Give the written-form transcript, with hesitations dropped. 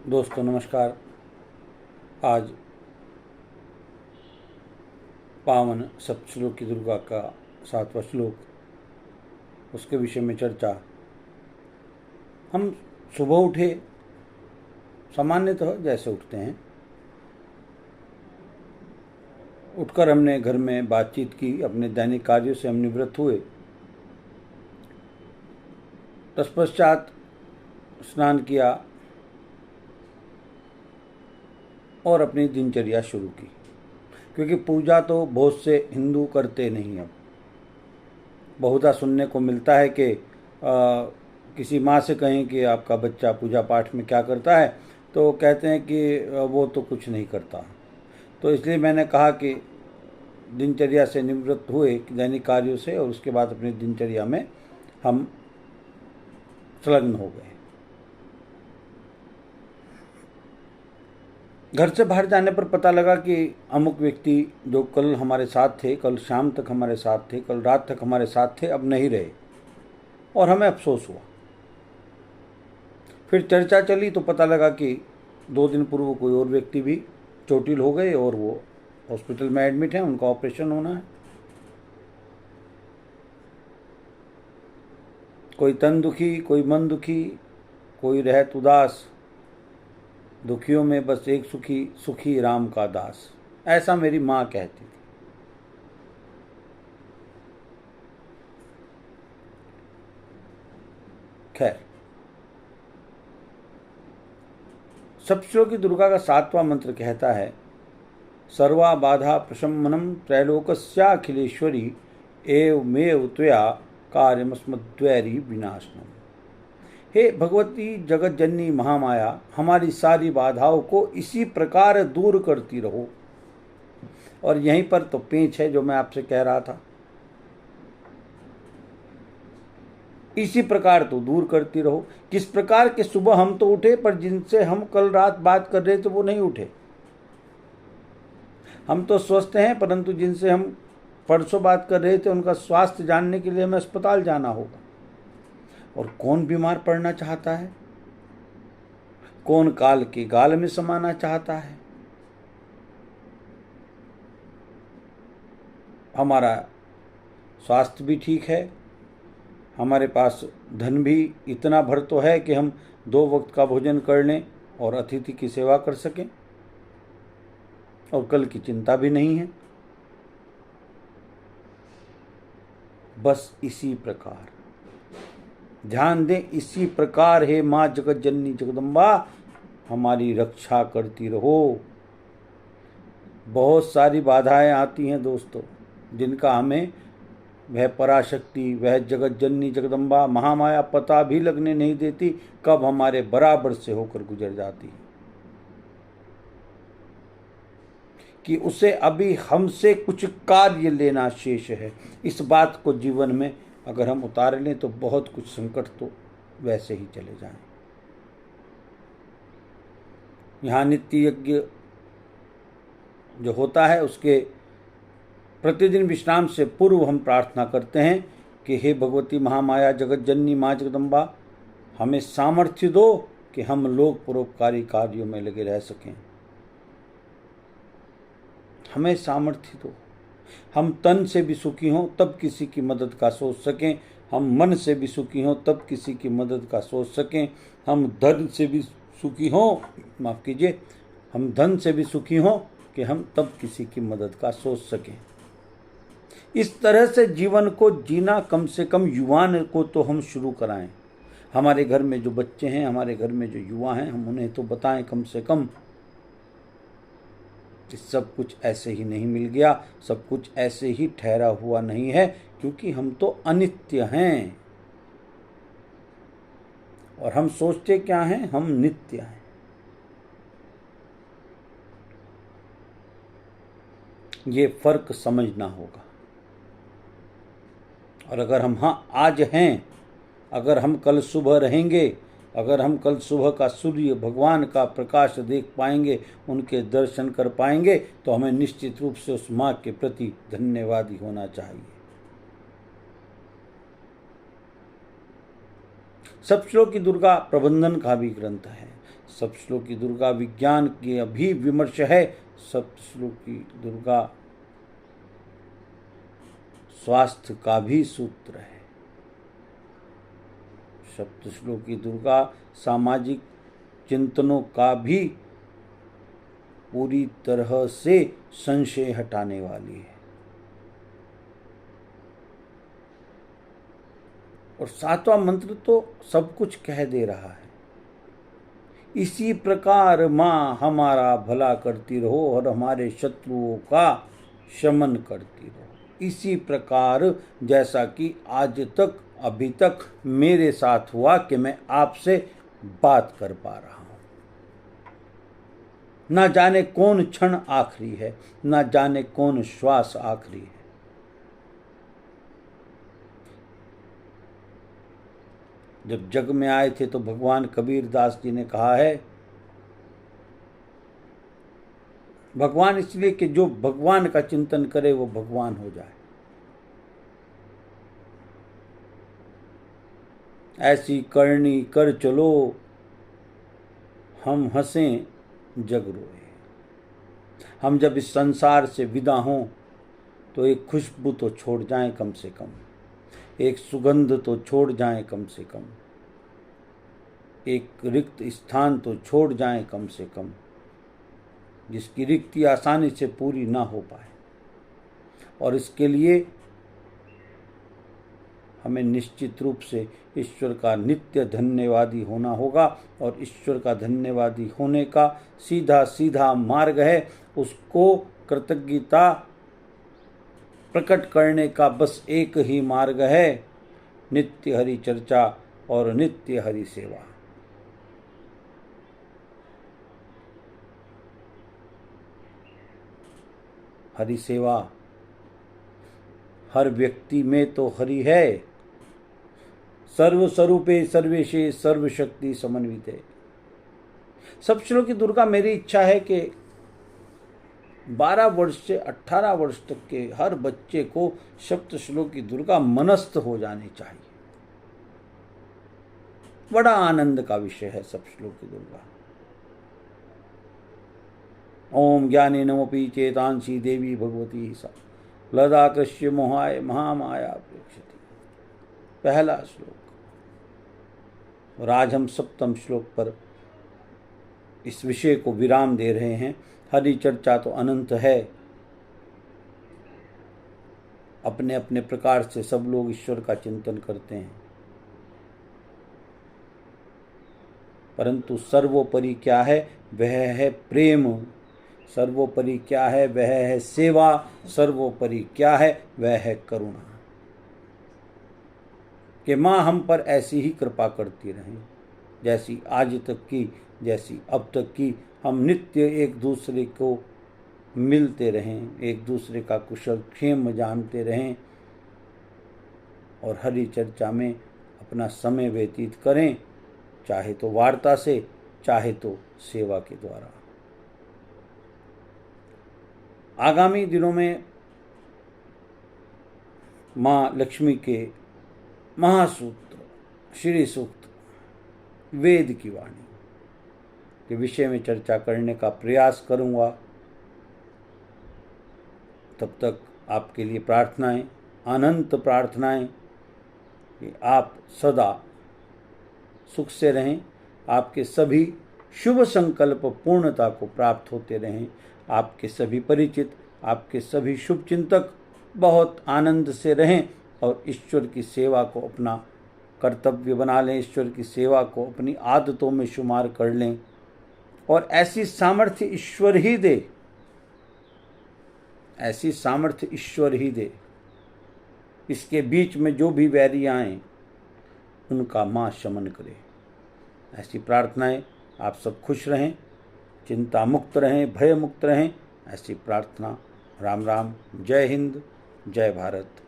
दोस्तों नमस्कार। आज पावन सप्तश्लोकी दुर्गा का 7वां श्लोक, उसके विषय में चर्चा। हम सुबह उठे, सामान्यतः जैसे उठते हैं, उठकर हमने घर में बातचीत की, अपने दैनिक कार्यों से हम निवृत्त हुए। तत्पश्चात स्नान किया और अपनी दिनचर्या शुरू की, क्योंकि पूजा तो बहुत से हिंदू करते नहीं। अब बहुधा सुनने को मिलता है कि किसी माँ से कहें कि आपका बच्चा पूजा पाठ में क्या करता है, तो कहते हैं कि वो तो कुछ नहीं करता। तो इसलिए मैंने कहा कि दिनचर्या से निवृत्त हुए, दैनिक कार्यों से, और उसके बाद अपनी दिनचर्या में हम संलग्न हो गए। घर से बाहर जाने पर पता लगा कि अमुक व्यक्ति जो कल हमारे साथ थे, कल शाम तक हमारे साथ थे, कल रात तक हमारे साथ थे, अब नहीं रहे, और हमें अफसोस हुआ। फिर चर्चा चली तो पता लगा कि 2 दिन पूर्व कोई और व्यक्ति भी चोटिल हो गए और वो हॉस्पिटल में एडमिट हैं, उनका ऑपरेशन होना है। कोई तन दुखी, कोई मन दुखी, कोई रहत उदास, दुखियों में बस एक सुखी, सुखी राम का दास, ऐसा मेरी माँ कहती थी। खैर, सप्तश्लोकी दुर्गा का 7वां मंत्र कहता है, सर्वा बाधा प्रशमनम त्रैलोकस्याखिलेश्वरी एवमेव त्वया कार्यमस्मद्वैरी विनाशनम। हे भगवती जगत जननी महामाया, हमारी सारी बाधाओं को इसी प्रकार दूर करती रहो। और यहीं पर तो पेंच है जो मैं आपसे कह रहा था। इसी प्रकार तो दूर करती रहो। किस प्रकार के? सुबह हम तो उठे, पर जिनसे हम कल रात बात कर रहे थे वो नहीं उठे। हम तो स्वस्थ हैं, परंतु जिनसे हम परसों बात कर रहे थे उनका स्वास्थ्य जानने के लिए हमें अस्पताल जाना होगा। और कौन बीमार पड़ना चाहता है? कौन काल के गाल में समाना चाहता है? हमारा स्वास्थ्य भी ठीक है, हमारे पास धन भी इतना भर तो है कि हम 2 वक्त का भोजन कर लें और अतिथि की सेवा कर सकें, और कल की चिंता भी नहीं है। बस इसी प्रकार ध्यान दें, इसी प्रकार हे माँ जगत जननी जगदम्बा, हमारी रक्षा करती रहो। बहुत सारी बाधाएं आती हैं दोस्तों, जिनका हमें वह पराशक्ति, वह जगत जननी जगदम्बा महामाया पता भी लगने नहीं देती, कब हमारे बराबर से होकर गुजर जाती है, कि उसे अभी हमसे कुछ कार्य लेना शेष है। इस बात को जीवन में अगर हम उतार लें तो बहुत कुछ संकट तो वैसे ही चले जाएं। यहाँ नित्य यज्ञ जो होता है, उसके प्रतिदिन विश्राम से पूर्व हम प्रार्थना करते हैं कि हे भगवती महामाया जगत जननी माँ जगदम्बा, हमें सामर्थ्य दो कि हम लोग परोपकारी कार्यों में लगे रह सकें। हमें सामर्थ्य दो, हम तन से भी सुखी हों तब किसी की मदद का सोच सकें, हम मन से भी सुखी हों तब किसी की मदद का सोच सकें, हम धन से भी सुखी हों, माफ़ कीजिए, हम धन से भी सुखी हों कि हम तब किसी की मदद का सोच सकें। इस तरह से जीवन को जीना कम से कम युवान को तो हम शुरू कराएं। हमारे घर में जो बच्चे हैं, हमारे घर में जो युवा हैं, हम उन्हें तो बताएं कम से कम कि सब कुछ ऐसे ही नहीं मिल गया, सब कुछ ऐसे ही ठहरा हुआ नहीं है, क्योंकि हम तो अनित्य हैं। और हम सोचते क्या हैं? हम नित्य हैं। ये फर्क समझना होगा। और अगर हम आज हैं, अगर हम कल सुबह रहेंगे, अगर हम कल सुबह का सूर्य भगवान का प्रकाश देख पाएंगे, उनके दर्शन कर पाएंगे, तो हमें निश्चित रूप से उस माँ के प्रति धन्यवादी होना चाहिए। सप्तश्लोकी दुर्गा प्रबंधन का भी ग्रंथ है। सप्तश्लोकी दुर्गा विज्ञान की अभी विमर्श है। सप्तश्लोकी दुर्गा स्वास्थ्य का भी सूत्र है। सप्तश्लोकी दुर्गा सामाजिक चिंतनों का भी पूरी तरह से संशय हटाने वाली है। और 7वां मंत्र तो सब कुछ कह दे रहा है। इसी प्रकार माँ हमारा भला करती रहो और हमारे शत्रुओं का शमन करती रहो। इसी प्रकार जैसा कि आज तक अभी तक मेरे साथ हुआ कि मैं आपसे बात कर पा रहा हूं। ना जाने कौन क्षण आखिरी है, ना जाने कौन श्वास आखिरी है। जब जग में आए थे तो भगवान कबीर दास जी ने कहा है, भगवान इसलिए कि जो भगवान का चिंतन करे वो भगवान हो जाए। ऐसी करनी कर चलो हम हंसें जग रोए। हम जब इस संसार से विदा हों तो एक खुशबू तो छोड़ जाएं कम से कम, एक सुगंध तो छोड़ जाएं कम से कम, एक रिक्त स्थान तो छोड़ जाएं कम से कम, जिसकी रिक्ति आसानी से पूरी ना हो पाए। और इसके लिए हमें निश्चित रूप से ईश्वर का नित्य धन्यवादी होना होगा। और ईश्वर का धन्यवादी होने का सीधा सीधा मार्ग है, उसको कृतज्ञता प्रकट करने का बस एक ही मार्ग है, नित्य हरि चर्चा और नित्य हरि सेवा। हरि सेवा हर व्यक्ति में तो हरि है। सर्वस्वरूपे सर्वेशे सर्वशक्ति समन्विते। सप्तश्लोकी दुर्गा मेरी इच्छा है कि 12 वर्ष से 18 वर्ष तक के हर बच्चे को सप्तश्लोकी दुर्गा मनस्थ हो जानी चाहिए। बड़ा आनंद का विषय है सप्तश्लोकी दुर्गा। ओम ज्ञाने नमोपि चेतांसी देवी भगवती सा लदाकृष्य मोहाय महामाया प्रेक्षति। पहला श्लोक। और आज हम 7वें श्लोक पर इस विषय को विराम दे रहे हैं। हरि चर्चा तो अनंत है, अपने अपने प्रकार से सब लोग ईश्वर का चिंतन करते हैं, परंतु सर्वोपरि क्या है? वह है प्रेम। सर्वोपरि क्या है? वह है सेवा। सर्वोपरि क्या है? वह है करुणा। कि माँ हम पर ऐसी ही कृपा करती रहें जैसी आज तक की, जैसी अब तक की। हम नित्य एक दूसरे को मिलते रहें, एक दूसरे का कुशल क्षेम जानते रहें और हरि चर्चा में अपना समय व्यतीत करें, चाहे तो वार्ता से, चाहे तो सेवा के द्वारा। आगामी दिनों में माँ लक्ष्मी के महासूत्र, श्री सूक्त, वेद की वाणी के विषय में चर्चा करने का प्रयास करूंगा। तब तक आपके लिए प्रार्थनाएं, अनंत प्रार्थनाएं कि आप सदा सुख से रहें, आपके सभी शुभ संकल्प पूर्णता को प्राप्त होते रहें, आपके सभी परिचित, आपके सभी शुभ चिंतक बहुत आनंद से रहें और ईश्वर की सेवा को अपना कर्तव्य बना लें, ईश्वर की सेवा को अपनी आदतों में शुमार कर लें और ऐसी सामर्थ्य ईश्वर ही दे, ऐसी सामर्थ्य ईश्वर ही दे। इसके बीच में जो भी वैरी आएं उनका माँ शमन करे। ऐसी प्रार्थनाएं। आप सब खुश रहें, चिंता मुक्त रहें, भय मुक्त रहें, ऐसी प्रार्थना। राम राम। जय हिंद, जय भारत।